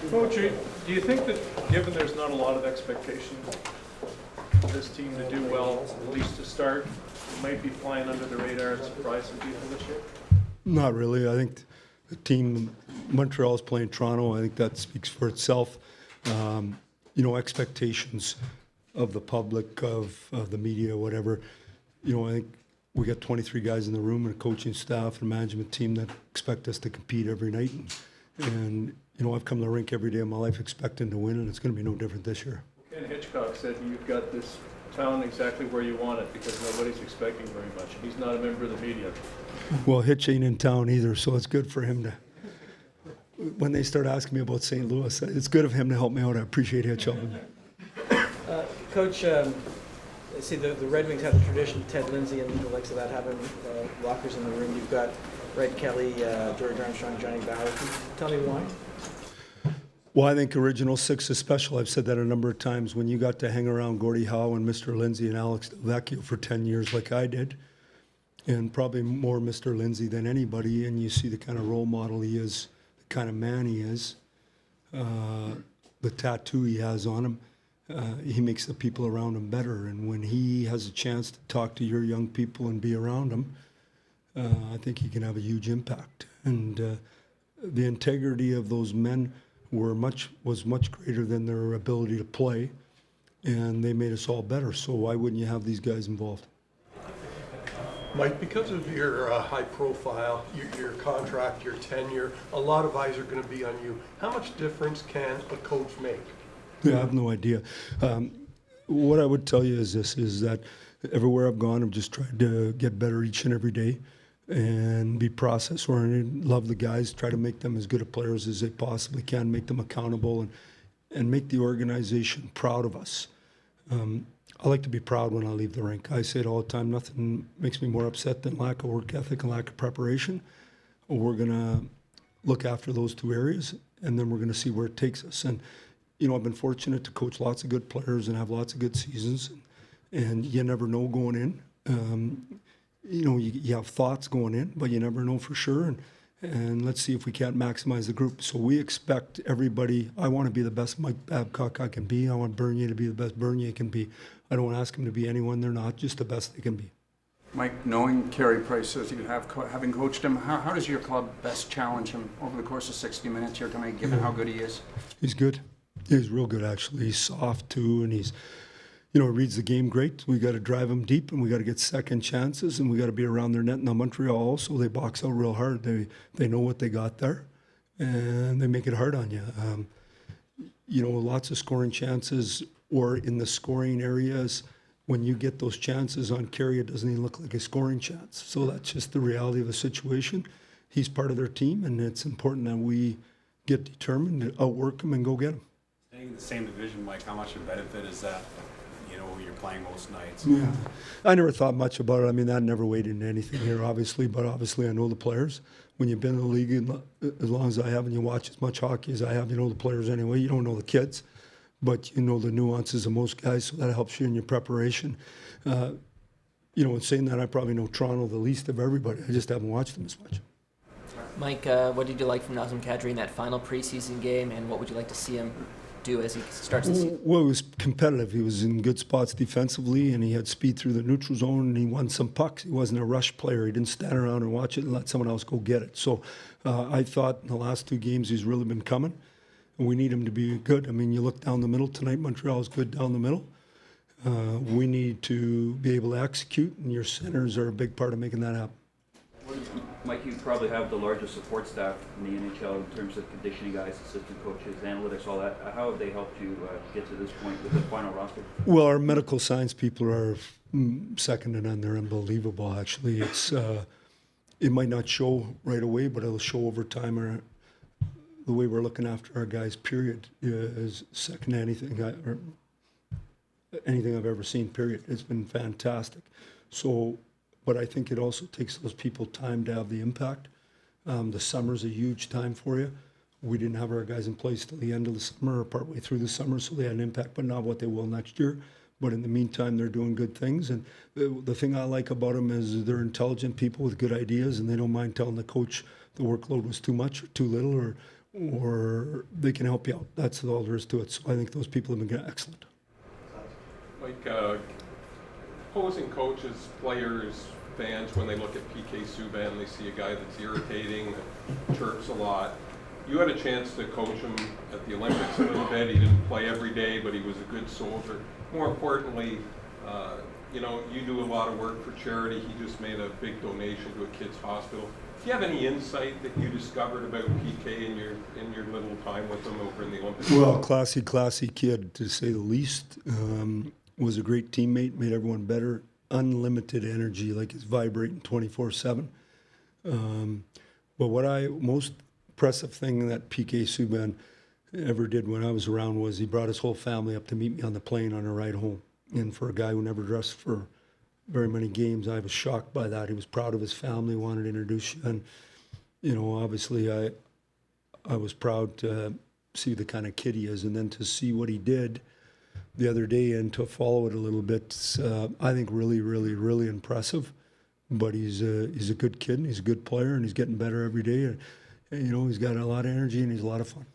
Coach, do you think that, given there's not a lot of expectation for this team to do well, at least to start, it might be flying under the radar and surprise some people this year? Not really. I think the team, Montreal's playing Toronto. I think that speaks for itself. Expectations of the public, of the media, whatever. I think we got 23 guys in the room and a coaching staff and a management team that expect us to compete every night. And I've come to the rink every day of my life expecting to win, and it's going to be no different this year. Ken Hitchcock said you've got this town exactly where you want it because nobody's expecting very much. He's not a member of the media. Well, Hitch ain't in town either, so it's good for him to. When they start asking me about St. Louis, it's good of him to help me out. I appreciate Hitch helping me. Coach, I see the Red Wings have the tradition, Ted Lindsay and the likes of that, having lockers in the room. You've got Red Kelly, George Armstrong, Johnny Bauer. Can you tell me why? Well, I think Original Six is special. I've said that a number of times. When you got to hang around Gordie Howe and Mr. Lindsay and Alex Delvecchio for 10 years like I did, and probably more Mr. Lindsay than anybody, and you see the kind of role model he is, the kind of man he is, the tattoo he has on him, he makes the people around him better. And when he has a chance to talk to your young people and be around them, I think he can have a huge impact. And the integrity of those men was much greater than their ability to play, and they made us all better. So why wouldn't you have these guys involved? Mike, because of your high profile, your contract, your tenure, a lot of eyes are going to be on you. How much difference can a coach make? Yeah, I have no idea. What I would tell you is this, is that everywhere I've gone, I've just tried to get better each and every day and be process-oriented, love the guys, try to make them as good of players as they possibly can, make them accountable, and make the organization proud of us. I like to be proud when I leave the rink. I say it all the time, nothing makes me more upset than lack of work ethic and lack of preparation. We're going to look after those two areas, and then we're going to see where it takes us. And, I've been fortunate to coach lots of good players and have lots of good seasons, and you never know going in. You have thoughts going in, but you never know for sure. And let's see if we can't maximize the group. So we expect everybody. I want to be the best Mike Babcock I can be. I want Bernier to be the best Bernier can be. I don't ask them to be anyone they're not, just the best they can be. Mike, knowing Carey Price as you have, having coached him, how does your club best challenge him over the course of 60 minutes here tonight, given how good he is? He's good. He's real good, actually. He's soft, too, and he's, reads the game great. We got to drive him deep, and we got to get second chances, and we got to be around their net. Now, Montreal also, they box out real hard. They know what they got there, and they make it hard on you. Lots of scoring chances, or in the scoring areas, when you get those chances on Carey, it doesn't even look like a scoring chance. So that's just the reality of the situation. He's part of their team, and it's important that we get determined to outwork him and go get him. Staying in the same division, Mike, how much of a benefit is that? You're playing most nights. Yeah, I never thought much about it. I mean, that never weighed into anything here, obviously, but obviously I know the players. When you've been in the league as long as I have and you watch as much hockey as I have, you know the players anyway. You don't know the kids, but you know the nuances of most guys, so that helps you in your preparation. In saying that, I probably know Toronto the least of everybody. I just haven't watched them as much. Mike, what did you like from Nazem Kadri in that final preseason game, and what would you like to see him do as he starts the season? Well, he was competitive. He was in good spots defensively, and he had speed through the neutral zone, and he won some pucks. He wasn't a rush player. He didn't stand around and watch it and let someone else go get it. So I thought in the last two games he's really been coming, and we need him to be good. I mean, you look down the middle tonight, Montreal's good down the middle. We need to be able to execute, and your centers are a big part of making that happen. Mike, you probably have the largest support staff in the NHL in terms of conditioning guys, assistant coaches, analytics, all that. How have they helped you get to this point with the final roster? Well, our medical science people are second to none. They're unbelievable, actually. It might not show right away, but it'll show over time. The way we're looking after our guys, period, is second to anything I've ever seen, period. It's been fantastic. So, but I think it also takes those people time to have the impact. The summer's a huge time for you. We didn't have our guys in place till the end of the summer or partway through the summer, so they had an impact, but not what they will next year. But in the meantime, they're doing good things. And the thing I like about them is they're intelligent people with good ideas, and they don't mind telling the coach the workload was too much or too little, or they can help you out. That's all there is to it. So I think those people have been excellent. Like opposing coaches, players, fans, when they look at PK Subban, they see a guy that's irritating, that chirps a lot. You had a chance to coach him at the Olympics a little bit. He didn't play every day, but he was a good soldier. More importantly, you do a lot of work for charity. He just made a big donation to a kids' hospital. Do you have any insight that you discovered about PK in your little time with him over in the Olympics? Well, classy kid, to say the least. Was a great teammate, made everyone better. Unlimited energy, like he's vibrating 24/7. But most impressive thing that PK Subban ever did when I was around was he brought his whole family up to meet me on the plane on a ride home. And for a guy who never dressed for very many games, I was shocked by that. He was proud of his family, wanted to introduce you. And, obviously I was proud to see the kind of kid he is. And then to see what he did the other day and to follow it a little bit, I think really, really, really impressive. But he's a good kid and he's a good player and he's getting better every day. And he's got a lot of energy and he's a lot of fun.